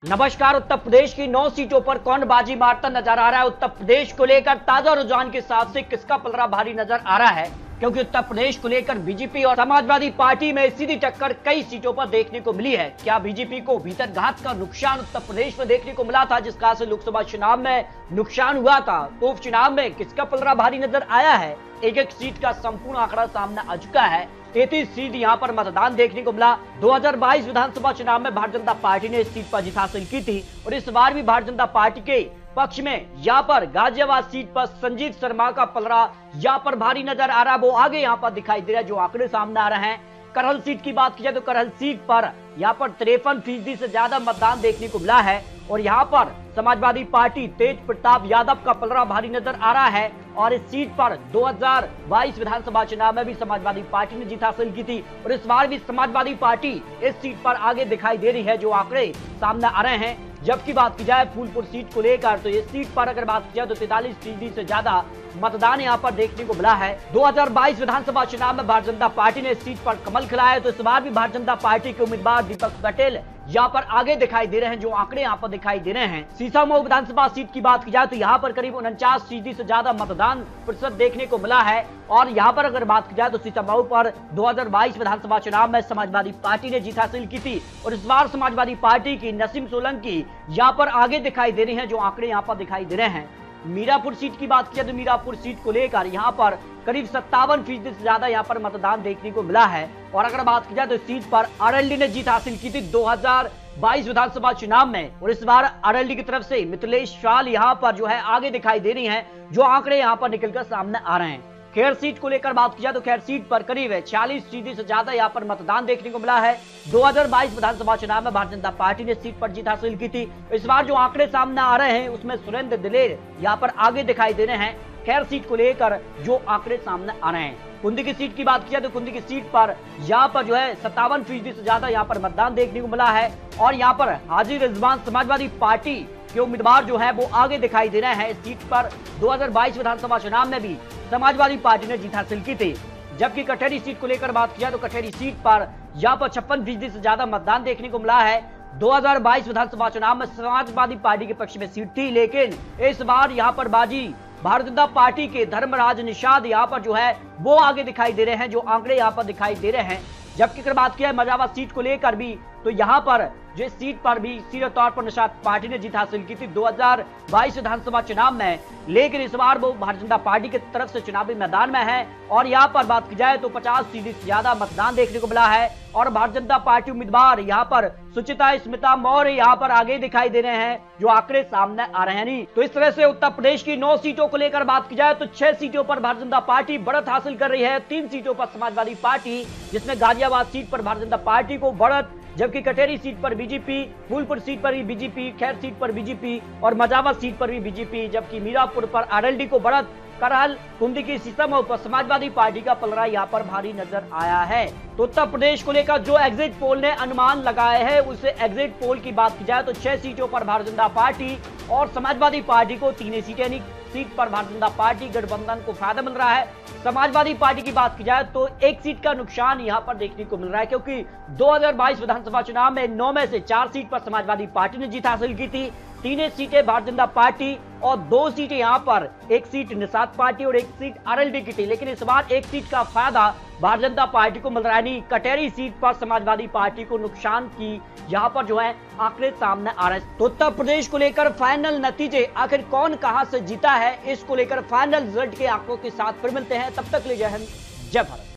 नमस्कार। उत्तर प्रदेश की 9 सीटों पर कौन बाजी मारता नजर आ रहा है? उत्तर प्रदेश को लेकर ताजा रुझान के हिसाब से किसका पलड़ा भारी नजर आ रहा है? क्योंकि उत्तर प्रदेश को लेकर बीजेपी और समाजवादी पार्टी में सीधी टक्कर कई सीटों पर देखने को मिली है। क्या बीजेपी को भीतर घात का नुकसान उत्तर प्रदेश में देखने को मिला था, जिस कारण से लोकसभा चुनाव में नुकसान हुआ था, तो उपचुनाव में किसका पलड़ा भारी नजर आया है? एक एक सीट का संपूर्ण आंकड़ा सामने आ चुका है। 33 सीट यहां पर मतदान देखने को मिला। 2022 विधानसभा चुनाव में भारतीय जनता पार्टी ने इस सीट पर जीत हासिल की थी और इस बार भी भारतीय जनता पार्टी के पक्ष में यहां पर गाजियाबाद सीट पर संजीव शर्मा का पलड़ा यहां पर भारी नजर आ रहा है। वो आगे यहां पर दिखाई दे रहा है, जो आंकड़े सामने आ रहे हैं। करहल सीट की बात की जाए तो करहल सीट पर यहां पर 53% से ज्यादा मतदान देखने को मिला है और यहां पर समाजवादी पार्टी तेज प्रताप यादव का पलड़ा भारी नजर आ रहा है। और इस सीट पर 2022 विधानसभा चुनाव में भी समाजवादी पार्टी ने जीत हासिल की थी और इस बार भी समाजवादी पार्टी इस सीट पर आगे दिखाई दे रही है, जो आंकड़े सामने आ रहे हैं। जबकि बात की जाए फूलपुर सीट को लेकर तो इस सीट पर अगर बात की जाए तो 43% से ज्यादा मतदान यहां पर देखने को मिला है। 2022 विधानसभा चुनाव में भारतीय जनता पार्टी ने इस सीट पर कमल खिलाया है, तो इस बार भी भारतीय जनता पार्टी के उम्मीदवार दीपक पटेल यहां पर आगे दिखाई दे रहे हैं, जो आंकड़े यहां पर दिखाई दे रहे हैं। सीसामऊ विधानसभा सीट की बात की जाए तो यहां पर करीब 49% से ज्यादा मतदान प्रतिशत देखने को मिला है और यहां पर अगर बात की जाए तो सीसामऊ पर 2022 विधानसभा चुनाव में समाजवादी पार्टी ने जीत हासिल की थी और इस बार समाजवादी पार्टी की नसीम सोलंकी यहां पर आगे दिखाई दे रही है, जो आंकड़े यहां पर दिखाई दे रहे हैं। मीरापुर सीट की बात की जाए तो मीरापुर सीट को लेकर यहां पर करीब 57% से ज्यादा यहां पर मतदान देखने को मिला है और अगर बात की जाए तो सीट पर आरएलडी ने जीत हासिल की थी 2022 विधानसभा चुनाव में और इस बार आरएलडी की तरफ से मिथिलेश शाल यहां पर जो है आगे दिखाई दे रही हैं, जो आंकड़े यहां पर निकलकर सामने आ रहे हैं। खैर सीट को लेकर बात की जाए तो खैर सीट पर करीब 46% से ज्यादा यहां पर मतदान देखने को मिला है। 2022 विधानसभा चुनाव में भारतीय जनता पार्टी ने सीट पर जीत हासिल की थी। इस बार जो आंकड़े सामने आ रहे हैं उसमें सुरेंद्र दिलेर यहां पर आगे दिखाई दे रहे हैं। खैर सीट को लेकर जो आंकड़े सामने आ रहे हैं। कुंदी की सीट की बात की जाए तो कुंदी की सीट पर यहाँ पर जो है 57% से ज्यादा यहाँ पर मतदान देखने को मिला है और यहाँ पर हाजी रिजवान समाजवादी पार्टी के उम्मीदवार जो है वो आगे दिखाई दे रहे हैं। इस सीट पर 2022 विधानसभा चुनाव में भी समाजवादी पार्टी ने जीत हासिल की थी। जबकि कटहरी सीट को लेकर बात की जाए तो कटहरी सीट पर यहाँ पर 56% से ज्यादा मतदान देखने को मिला है। 2022 विधानसभा चुनाव में समाजवादी पार्टी के पक्ष में सीट थी, लेकिन इस बार यहाँ पर बाजी भारतीय जनता पार्टी के धर्मराज निषाद यहाँ पर जो है वो आगे दिखाई दे रहे हैं, जो आंकड़े यहाँ पर दिखाई दे रहे हैं। जबकि अगर बात की है मजाबाद सीट को लेकर भी तो यहाँ पर जो सीट पर भी सीधे तौर पर निषाद पार्टी ने जीत हासिल की थी 2022 विधानसभा चुनाव में, लेकिन इस बार वो भारतीय जनता पार्टी की तरफ से चुनावी मैदान में है और यहाँ पर बात की जाए तो 50% से ज्यादा मतदान देखने को मिला है और भारतीय जनता पार्टी उम्मीदवार यहाँ पर सुचिता स्मिता मौर्य यहाँ पर आगे दिखाई दे रहे हैं, जो आंकड़े सामने आ रहे हैं। नहीं तो इस तरह से उत्तर प्रदेश की 9 सीटों को लेकर बात की जाए तो 6 सीटों पर भारतीय जनता पार्टी बढ़त हासिल कर रही है, 3 सीटों पर समाजवादी पार्टी, जिसमें गाजियाबाद सीट पर भारतीय जनता पार्टी को बढ़त, जबकि कटहरी सीट पर बीजेपी, फूलपुर सीट पर भी बीजेपी, खैर सीट पर बीजेपी और मजाबाद सीट पर भी बीजेपी, जबकि मीरापुर पर आरएलडी को बढ़त, करहल, कुंदी की सीसामऊ पर समाजवादी पार्टी का पलड़ा यहाँ पर भारी नजर आया है। तो उत्तर प्रदेश को लेकर जो एग्जिट पोल ने अनुमान लगाए हैं उस एग्जिट पोल की बात की जाए तो 6 सीटों पर भारतीय जनता पार्टी और समाजवादी पार्टी को 3 सीटें, यानी सीट पर भारतीय जनता पार्टी गठबंधन को फायदा मिल रहा है। समाजवादी पार्टी की बात की जाए तो 1 सीट का नुकसान यहां पर देखने को मिल रहा है, क्योंकि 2022 विधानसभा चुनाव में 9 में से 4 सीट पर समाजवादी पार्टी ने जीत हासिल की थी, 3 सीटें भारतीय जनता पार्टी और 2 सीटें यहां पर, 1 सीट निषाद पार्टी और 1 सीट आरएलडी की थी। लेकिन इस बार 1 सीट का फायदा भारतीय जनता पार्टी को मिल रहा है। कटहरी सीट पर समाजवादी पार्टी को नुकसान की यहाँ पर जो है आंकड़े सामने आ रहे हैं। तो उत्तर प्रदेश को लेकर फाइनल नतीजे आखिर कौन कहां से जीता है, इसको लेकर फाइनल रिजल्ट के आंकड़ों के साथ फिर मिलते हैं। तब तक ले जय हिंद, जय भारत।